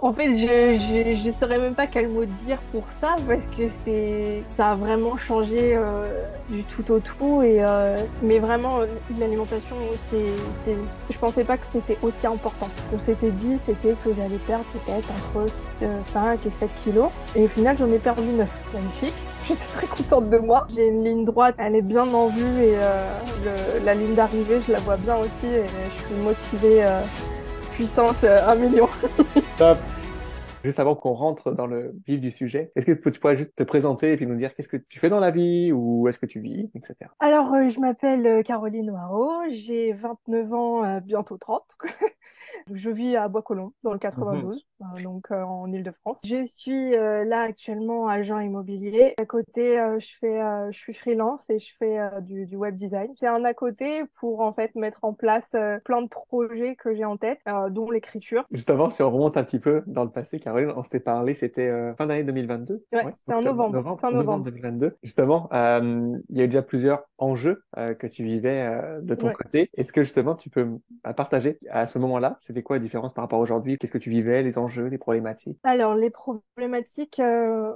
En fait, je saurais même pas quel mot dire pour ça parce que ça a vraiment changé du tout au tout mais vraiment l'alimentation c'est je pensais pas que c'était aussi important. On s'était dit c'était que j'allais perdre peut-être entre 5 et 7 kilos et au final j'en ai perdu 9. Magnifique. J'étais très contente de moi. J'ai une ligne droite, elle est bien en vue et la ligne d'arrivée, je la vois bien aussi et je suis motivée puissance 1 million. Top. Juste avant qu'on rentre dans le vif du sujet, est-ce que tu pourrais juste te présenter et puis nous dire qu'est-ce que tu fais dans la vie, ou est-ce que tu vis, etc. Alors, je m'appelle Caroline Noirot, j'ai 29 ans, bientôt 30. Je vis à Bois-Colombes, dans le Mhm. 92, donc en Île-de-France. Je suis là actuellement agent immobilier. À côté, je suis freelance et je fais du web design. C'est un à côté pour en fait mettre en place plein de projets que j'ai en tête, dont l'écriture. Juste avant, si on remonte un petit peu dans le passé, Caroline, on s'était parlé, c'était fin d'année 2022, Ouais, ouais, c'était en novembre, novembre, fin novembre novembre. 2022. Justement, il y a eu déjà plusieurs enjeux que tu vivais de ton Ouais. côté. Est-ce que justement tu peux partager à ce moment-là, c'était quoi la différence par rapport à aujourd'hui? Qu'est-ce que tu vivais, les enjeux, les problématiques? Alors, les problématiques,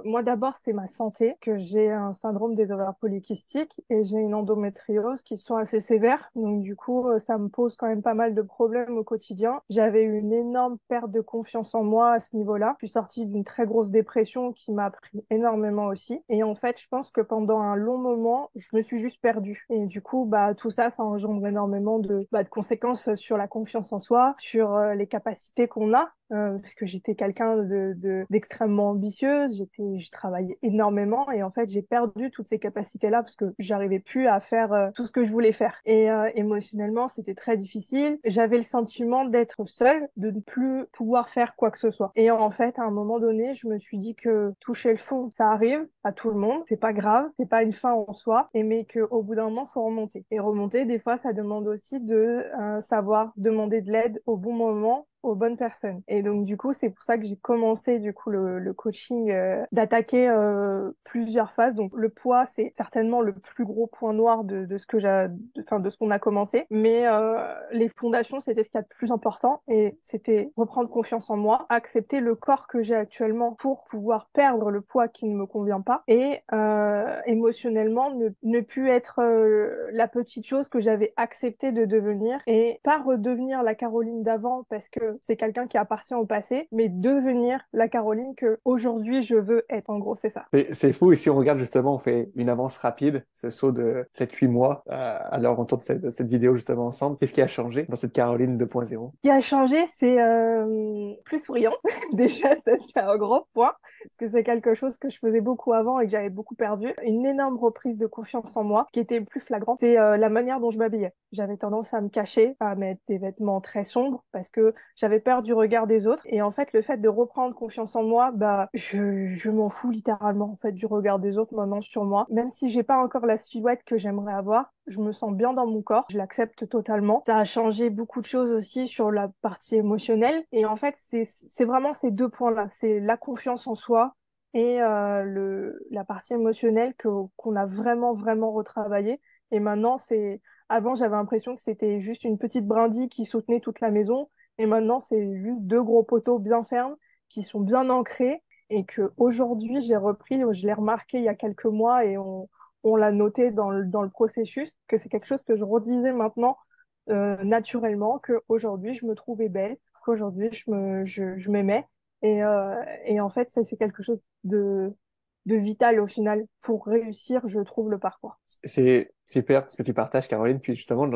moi d'abord, c'est ma santé, que j'ai un syndrome des ovaires polykystiques et j'ai une endométriose qui sont assez sévères. Donc, du coup, ça me pose quand même pas mal de problèmes au quotidien. J'avais eu une énorme perte de confiance en moi à ce niveau-là. Je suis sortie d'une très grosse dépression qui m'a pris énormément aussi. Et en fait, je pense que pendant un long moment, je me suis juste perdue. Et du coup, bah, tout ça, ça engendre énormément de conséquences sur la confiance en soi, sur les capacités qu'on a parce que j'étais quelqu'un d'extrêmement ambitieuse, je travaillais énormément et en fait j'ai perdu toutes ces capacités-là parce que j'arrivais plus à faire tout ce que je voulais faire. Et émotionnellement c'était très difficile. J'avais le sentiment d'être seule, de ne plus pouvoir faire quoi que ce soit. Et en fait à un moment donné je me suis dit que toucher le fond ça arrive à tout le monde, c'est pas grave, c'est pas une fin en soi, et mais que au bout d'un moment faut remonter. Et remonter des fois ça demande aussi de savoir demander de l'aide au bon moment aux bonnes personnes. Et donc du coup, c'est pour ça que j'ai commencé du coup le coaching d'attaquer plusieurs phases. Donc le poids, c'est certainement le plus gros point noir de ce que enfin de ce qu'on a commencé. Mais les fondations, c'était ce qu'il y a de plus important et c'était reprendre confiance en moi, accepter le corps que j'ai actuellement pour pouvoir perdre le poids qui ne me convient pas et émotionnellement ne plus être la petite chose que j'avais accepté de devenir et pas redevenir la Caroline d'avant parce que c'est quelqu'un qui appartient au passé, mais devenir la Caroline que aujourd'hui je veux être. En gros, c'est ça. C'est fou, et si on regarde justement, on fait une avance rapide, ce saut de 7 8 mois, alors on tourne cette vidéo justement ensemble. Qu'est-ce qui a changé dans cette Caroline 2.0? Ce qui a changé, c'est plus souriant. Déjà, ça c'est un gros point, parce que c'est quelque chose que je faisais beaucoup avant et que j'avais beaucoup perdu. Une énorme reprise de confiance en moi. Ce qui était le plus flagrant, c'est la manière dont je m'habillais. J'avais tendance à me cacher, à mettre des vêtements très sombres, parce que j'avais peur du regard des autres. Et en fait, le fait de reprendre confiance en moi, bah, je m'en fous littéralement, en fait, du regard des autres maintenant sur moi. Même si j'ai pas encore la silhouette que j'aimerais avoir, je me sens bien dans mon corps, je l'accepte totalement. Ça a changé beaucoup de choses aussi sur la partie émotionnelle. Et en fait, c'est vraiment ces deux points-là. C'est la confiance en soi et la partie émotionnelle qu'on a vraiment, vraiment retravaillé. Et maintenant, avant, j'avais l'impression que c'était juste une petite brindille qui soutenait toute la maison. Et maintenant, c'est juste deux gros poteaux bien fermes qui sont bien ancrés et que aujourd'hui, j'ai repris, je l'ai remarqué il y a quelques mois et on l'a noté dans le processus, que c'est quelque chose que je redisais maintenant naturellement, qu'aujourd'hui je me trouvais belle, qu'aujourd'hui je m'aimais. Et en fait, ça, c'est quelque chose de vital au final pour réussir, je trouve, le parcours. C'est super ce que tu partages, Caroline. Puis justement,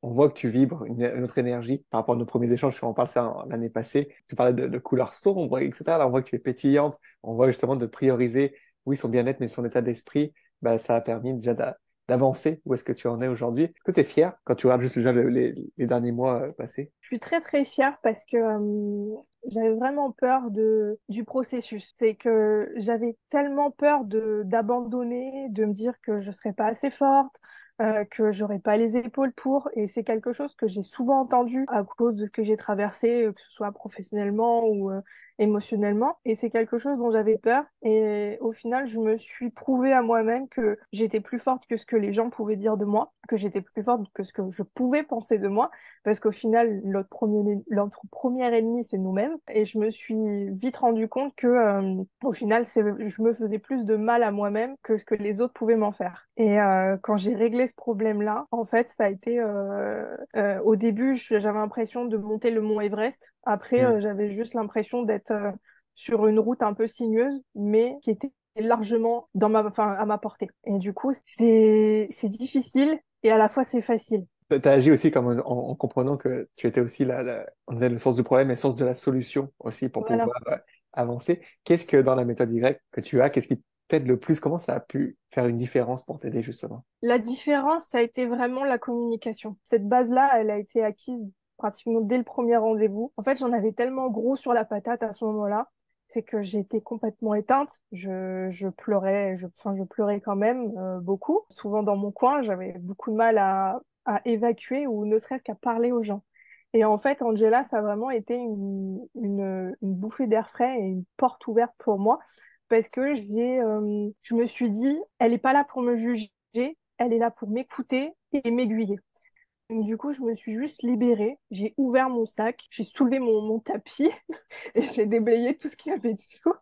on voit que tu vibres une autre énergie par rapport à nos premiers échanges. On parle ça l'année passée. Tu parlais de couleurs sombres, etc. Là, on voit que tu es pétillante. On voit justement de prioriser, oui, son bien-être, mais son état d'esprit. Bah, ça a permis déjà d'avancer. Où est-ce que tu en es aujourd'hui? Est-ce que tu es fier quand tu regardes juste déjà les derniers mois passés? Je suis très très fière parce que j'avais vraiment peur du processus. C'est que j'avais tellement peur d'abandonner, de me dire que je serais pas assez forte, que j'aurais pas les épaules pour. Et c'est quelque chose que j'ai souvent entendu à cause de ce que j'ai traversé, que ce soit professionnellement ou émotionnellement. Et c'est quelque chose dont j'avais peur. Et au final, je me suis prouvé à moi-même que j'étais plus forte que ce que les gens pouvaient dire de moi, que j'étais plus forte que ce que je pouvais penser de moi, parce qu'au final, notre premier ennemi, c'est nous-mêmes. Et je me suis vite rendu compte que, au final, je me faisais plus de mal à moi-même que ce que les autres pouvaient m'en faire. Et quand j'ai réglé ce problème-là, en fait, ça a été, au début, j'avais l'impression de monter le mont Everest. Après, Hmm. j'avais juste l'impression d'être sur une route un peu sinueuse, mais qui était largement enfin, à ma portée. Et du coup, c'est difficile et à la fois c'est facile. T'as agi aussi comme en comprenant que tu étais aussi on disait le source du problème et source de la solution aussi pour Voilà. pouvoir avancer. Qu'est-ce que dans la méthode Y que tu as, qu'est-ce qui t'aide le plus? Comment ça a pu faire une différence pour t'aider justement? La différence, ça a été vraiment la communication. Cette base-là, elle a été acquise pratiquement dès le premier rendez-vous. En fait, j'en avais tellement gros sur la patate à ce moment-là, c'est que j'étais complètement éteinte. Je pleurais, enfin, je pleurais quand même beaucoup. Souvent dans mon coin, j'avais beaucoup de mal à évacuer ou ne serait-ce qu'à parler aux gens. Et en fait, Angela, ça a vraiment été une bouffée d'air frais et une porte ouverte pour moi parce que je me suis dit, elle n'est pas là pour me juger, elle est là pour m'écouter et m'aiguiller. Donc, du coup, je me suis juste libérée, j'ai ouvert mon sac, j'ai soulevé mon tapis et j'ai déblayé tout ce qu'il y avait dessous.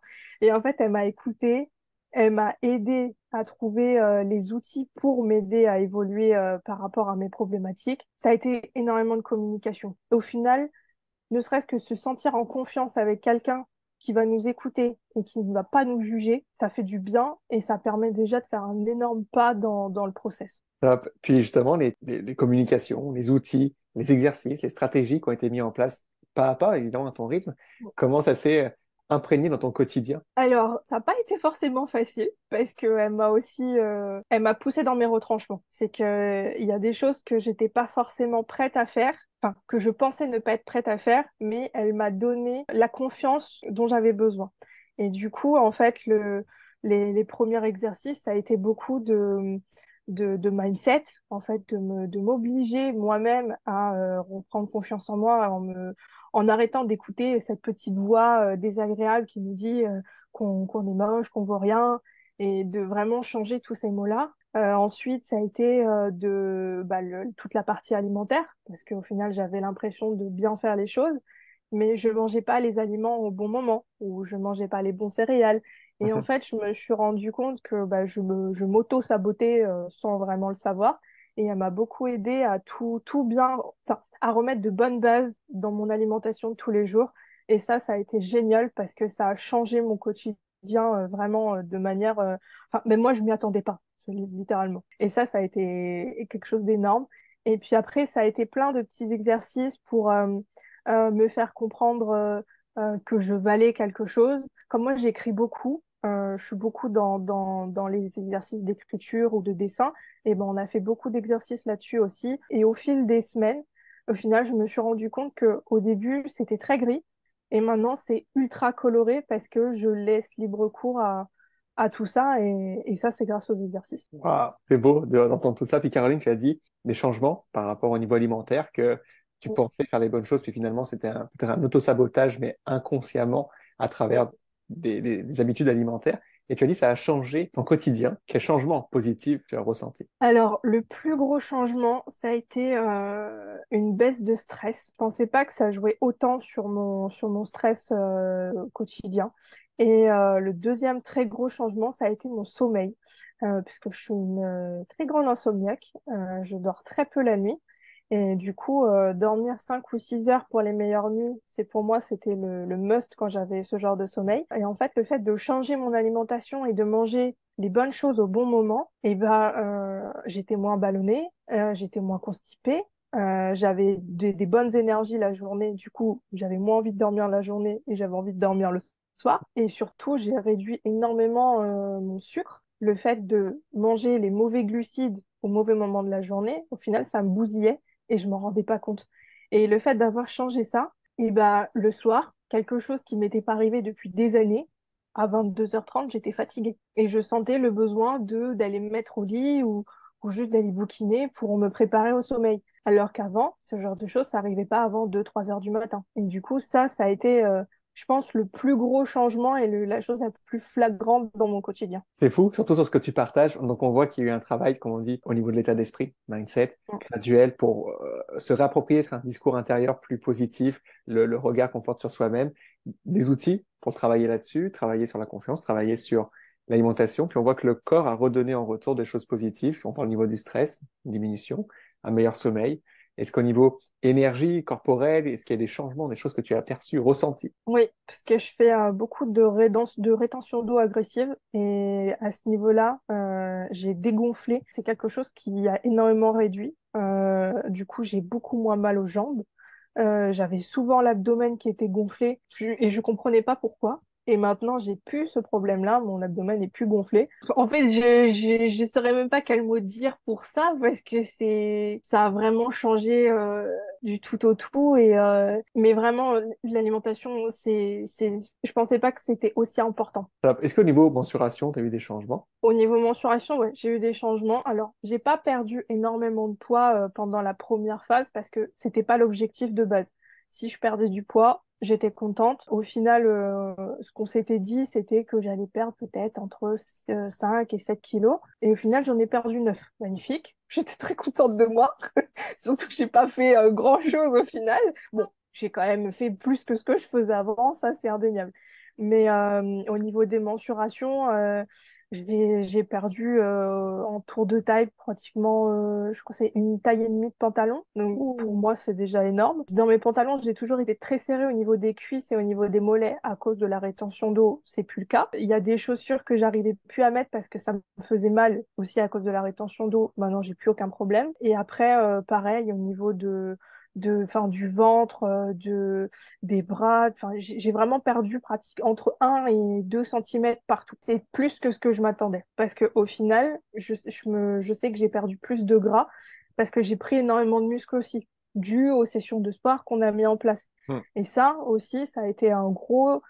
Et en fait, elle m'a écoutée, elle m'a aidé à trouver les outils pour m'aider à évoluer par rapport à mes problématiques. Ça a été énormément de communication. Au final, ne serait-ce que se sentir en confiance avec quelqu'un qui va nous écouter et qui ne va pas nous juger, ça fait du bien et ça permet déjà de faire un énorme pas dans le process. Top. Puis justement, les communications, les outils, les exercices, les stratégies qui ont été mis en place pas à pas, évidemment, à ton rythme, comment ça s'est imprégné dans ton quotidien? Alors, ça n'a pas été forcément facile parce qu'elle m'a aussi, elle m'a poussée dans mes retranchements. C'est que il y a des choses que j'étais pas forcément prête à faire, enfin que je pensais ne pas être prête à faire, mais elle m'a donné la confiance dont j'avais besoin. Et du coup, en fait, les premiers exercices, ça a été beaucoup de mindset, en fait, de m'obliger moi-même à reprendre confiance en moi, en arrêtant d'écouter cette petite voix désagréable qui nous dit qu'on est moche, qu'on vaut rien, et de vraiment changer tous ces mots-là. Ensuite, ça a été toute la partie alimentaire, parce qu'au final, j'avais l'impression de bien faire les choses, mais je mangeais pas les aliments au bon moment, ou je mangeais pas les bons céréales. Et en fait, je me suis rendu compte que je m'auto-sabotais sans vraiment le savoir. Et elle m'a beaucoup aidé à tout bien, enfin, à remettre de bonnes bases dans mon alimentation de tous les jours. Et ça a été génial parce que ça a changé mon quotidien vraiment de manière. Enfin, même moi, je m'y attendais pas, littéralement. Et ça a été quelque chose d'énorme. Et puis après, ça a été plein de petits exercices pour me faire comprendre que je valais quelque chose. Comme moi, j'écris beaucoup. Je suis beaucoup dans les exercices d'écriture ou de dessin. Et ben, on a fait beaucoup d'exercices là-dessus aussi. Et au fil des semaines, au final, je me suis rendu compte que au début, c'était très gris. Et maintenant, c'est ultra coloré parce que je laisse libre cours à tout ça. Et ça, c'est grâce aux exercices. Waouh, c'est beau d'entendre tout ça. Puis Caroline, tu as dit des changements par rapport au niveau alimentaire, que tu pensais faire les bonnes choses, puis finalement c'était peut-être un autosabotage, mais inconsciemment à travers des habitudes alimentaires. Et tu as dit ça a changé ton quotidien. Quel changement positif tu as ressenti? Alors, le plus gros changement, ça a été une baisse de stress. Je pensais pas que ça jouait autant sur mon stress quotidien. Et le deuxième très gros changement, ça a été mon sommeil, puisque je suis une très grande insomniaque. Je dors très peu la nuit. Et du coup, dormir 5 ou 6 heures pour les meilleures nuits, pour moi, c'était le must quand j'avais ce genre de sommeil. Et en fait, le fait de changer mon alimentation et de manger les bonnes choses au bon moment, j'étais moins ballonnée, j'étais moins constipée, j'avais des bonnes énergies la journée. Du coup, j'avais moins envie de dormir la journée et j'avais envie de dormir le soir. Et surtout, j'ai réduit énormément mon sucre. Le fait de manger les mauvais glucides au mauvais moment de la journée, au final, ça me bousillait et je m'en rendais pas compte. Et le fait d'avoir changé ça, le soir, quelque chose qui m'était pas arrivé depuis des années, à 22h30, j'étais fatiguée. Et je sentais le besoin d'aller me mettre au lit ou juste d'aller bouquiner pour me préparer au sommeil. Alors qu'avant, ce genre de choses, ça arrivait pas avant 2 3 heures du matin. Et du coup, ça a été je pense, le plus gros changement et la chose la plus flagrante dans mon quotidien. C'est fou, surtout sur ce que tu partages. Donc, on voit qu'il y a eu un travail, comme on dit, au niveau de l'état d'esprit, mindset, Mm. graduel, pour se réapproprier un discours intérieur plus positif, le regard qu'on porte sur soi-même, des outils pour travailler là-dessus, travailler sur la confiance, travailler sur l'alimentation. Puis on voit que le corps a redonné en retour des choses positives. Si on parle au niveau du stress, une diminution, un meilleur sommeil. Est-ce qu'au niveau énergie corporelle, est-ce qu'il y a des changements, des choses que tu as perçues, ressenties? Oui, parce que je fais beaucoup de rétention d'eau agressive et à ce niveau-là, j'ai dégonflé. C'est quelque chose qui a énormément réduit. Du coup, j'ai beaucoup moins mal aux jambes. J'avais souvent l'abdomen qui était gonflé et je comprenais pas pourquoi. Et maintenant, j'ai plus ce problème-là. Mon abdomen est plus gonflé. En fait, je saurais même pas quel mot dire pour ça parce que ça a vraiment changé du tout au tout. Mais vraiment, l'alimentation, je pensais pas que c'était aussi important. Est-ce qu'au niveau mensuration, tu as eu des changements? Au niveau mensuration, ouais, j'ai eu des changements. Alors, j'ai pas perdu énormément de poids pendant la première phase parce que c'était pas l'objectif de base. Si je perdais du poids, j'étais contente. Au final, ce qu'on s'était dit, c'était que j'allais perdre peut-être entre 5 et 7 kilos. Et au final, j'en ai perdu 9. Magnifique. J'étais très contente de moi. Surtout que j'ai pas fait grand-chose au final. Bon, j'ai quand même fait plus que ce que je faisais avant, ça c'est indéniable. Mais au niveau des mensurations, j'ai perdu en tour de taille pratiquement, je crois que c'est une taille et demie de pantalon. Donc pour Ouh. moi, c'est déjà énorme. Dans mes pantalons, j'ai toujours été très serrée au niveau des cuisses et au niveau des mollets à cause de la rétention d'eau. C'est plus le cas. Il y a des chaussures que j'arrivais plus à mettre parce que ça me faisait mal aussi à cause de la rétention d'eau. Maintenant, j'ai plus aucun problème. Et après, pareil, au niveau enfin, du ventre, des bras. Enfin, j'ai vraiment perdu pratique entre 1 et 2 centimètres partout. C'est plus que ce que je m'attendais. Parce que au final, je sais que j'ai perdu plus de gras parce que j'ai pris énormément de muscles aussi, dû aux sessions de sport qu'on a mis en place. Hmm. Et ça aussi, ça a été un gros...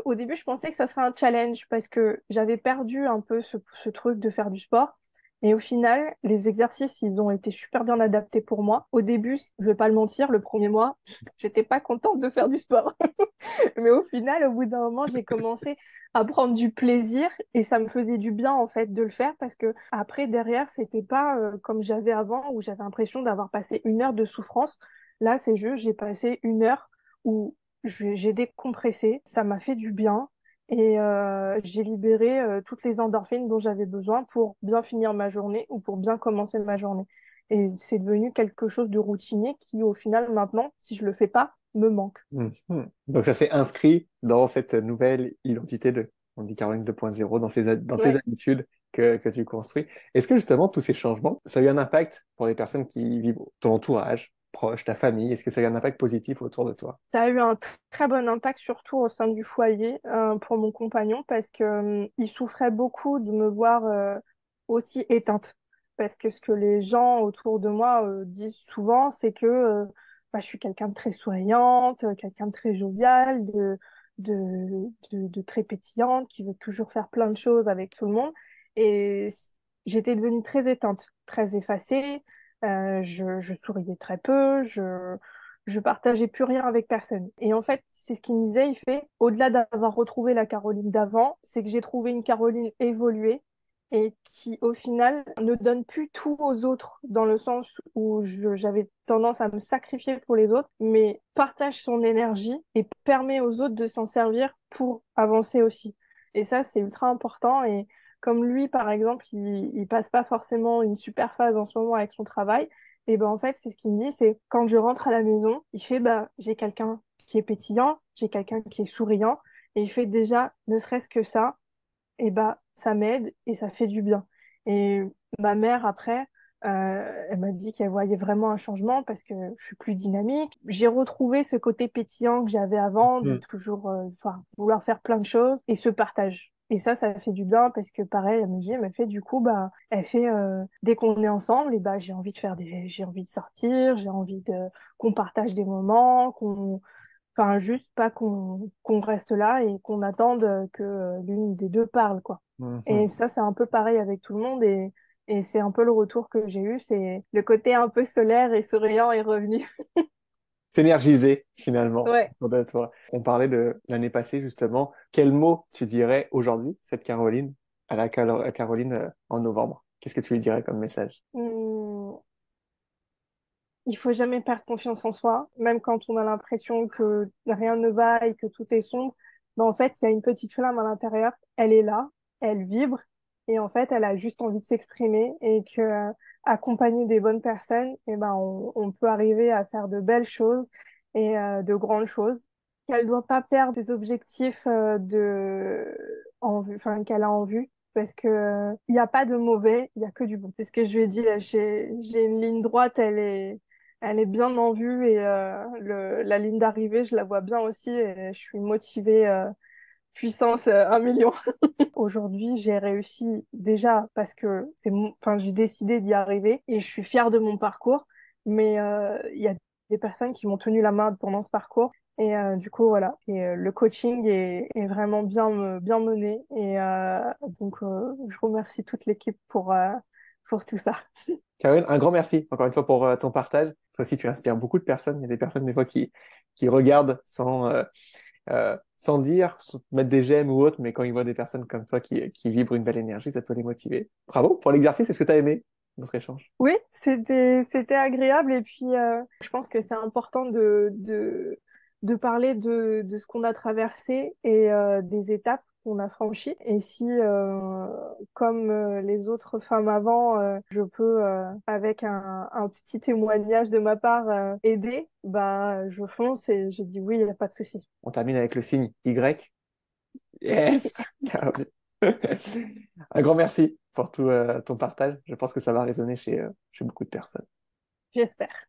Au début, je pensais que ça serait un challenge parce que j'avais perdu un peu ce truc de faire du sport. Et au final, les exercices, ils ont été super bien adaptés pour moi. Au début, je vais pas le mentir, le premier mois, j'étais pas contente de faire du sport. Mais au final, au bout d'un moment, j'ai commencé à prendre du plaisir et ça me faisait du bien en fait de le faire parce que après, derrière, c'était pas comme j'avais avant où j'avais l'impression d'avoir passé 1 heure de souffrance. Là, c'est juste, j'ai passé 1 heure où j'ai décompressé, ça m'a fait du bien et j'ai libéré toutes les endorphines dont j'avais besoin pour bien finir ma journée ou pour bien commencer ma journée. Et c'est devenu quelque chose de routinier qui, au final, maintenant, si je le fais pas, me manque. Mhm. Donc ça s'est inscrit dans cette nouvelle identité on dit Caroline 2.0, dans tes Ouais. habitudes que tu construis. Est-ce que justement tous ces changements, ça a eu un impact pour les personnes qui vivent ton entourage, proche, ta famille? Est-ce que ça a eu un impact positif autour de toi? Ça a eu un très bon impact, surtout au sein du foyer, pour mon compagnon, parce que, il souffrait beaucoup de me voir aussi éteinte. Parce que ce que les gens autour de moi disent souvent, c'est que bah, je suis quelqu'un de très souriante, quelqu'un de très jovial, de très pétillante, qui veut toujours faire plein de choses avec tout le monde. Et j'étais devenue très éteinte, très effacée. Je souriais très peu, je partageais plus rien avec personne. Et en fait, c'est ce qu'il me disait, il fait, au-delà d'avoir retrouvé la Caroline d'avant, c'est que j'ai trouvé une Caroline évoluée et qui, au final, ne donne plus tout aux autres dans le sens où j'avais tendance à me sacrifier pour les autres, mais partage son énergie et permet aux autres de s'en servir pour avancer aussi. Et ça, c'est ultra important. Et comme lui, par exemple, il passe pas forcément une super phase en ce moment avec son travail, et ben en fait, c'est ce qu'il me dit, c'est quand je rentre à la maison, il fait bah j'ai quelqu'un qui est pétillant, j'ai quelqu'un qui est souriant, et il fait déjà ne serait-ce que ça, et bah ça m'aide et ça fait du bien. Et ma mère après, elle m'a dit qu'elle voyait vraiment un changement parce que je suis plus dynamique. J'ai retrouvé ce côté pétillant que j'avais avant, de Hmm. toujours, enfin, vouloir faire plein de choses et ce partage. Et ça fait du bien parce que pareil, elle me dit, elle m'a fait du coup, bah, elle fait, dès qu'on est ensemble, et bah, j'ai envie de sortir, j'ai envie qu'on partage des moments, enfin, juste pas qu'on reste là et qu'on attende que l'une des deux parle, quoi. Et Mhm. ça, c'est un peu pareil avec tout le monde et c'est un peu le retour que j'ai eu, c'est le côté un peu solaire et souriant est revenu. s'énergiser finalement Ouais. autour de toi. On parlait de l'année passée justement. Quel mot tu dirais aujourd'hui, cette Caroline, à Caroline en novembre? Qu'est-ce que tu lui dirais comme message? Hum, il faut jamais perdre confiance en soi, même quand on a l'impression que rien ne va et que tout est sombre. Ben, en fait, il y a une petite flamme à l'intérieur. Elle est là, elle vibre, et en fait, elle a juste envie de s'exprimer et que, accompagnée des bonnes personnes, et ben, on peut arriver à faire de belles choses et de grandes choses. Qu'elle doit pas perdre des objectifs en vue, enfin, qu'elle a en vue. Parce que il n'y a pas de mauvais, il y a que du bon. C'est ce que je lui ai dit. Là. J'ai une ligne droite, elle est bien en vue et la ligne d'arrivée, je la vois bien aussi et je suis motivée, puissance 1 million. Aujourd'hui, j'ai réussi déjà parce que enfin, j'ai décidé d'y arriver et je suis fière de mon parcours. Mais il y a des personnes qui m'ont tenu la main pendant ce parcours. Et du coup, voilà. Et le coaching est vraiment bien mené. Et donc, je remercie toute l'équipe pour tout ça. Caroline, un grand merci encore une fois pour ton partage. Toi aussi, tu inspires beaucoup de personnes. Il y a des personnes des fois qui regardent sans dire, sans mettre des j'aime ou autre, mais quand ils voient des personnes comme toi qui vibrent une belle énergie, ça peut les motiver. Bravo pour l'exercice. Est-ce que tu as aimé notre échange? Oui, c'était agréable et puis je pense que c'est important de parler de ce qu'on a traversé et des étapes qu'on a franchies. Et si, comme les autres femmes avant, je peux, avec un petit témoignage de ma part, aider, bah je fonce et je dis oui, il n'y a pas de souci. On termine avec le signe Y. Yes! Caroline. Un grand merci pour tout ton partage. Je pense que ça va résonner chez beaucoup de personnes. J'espère.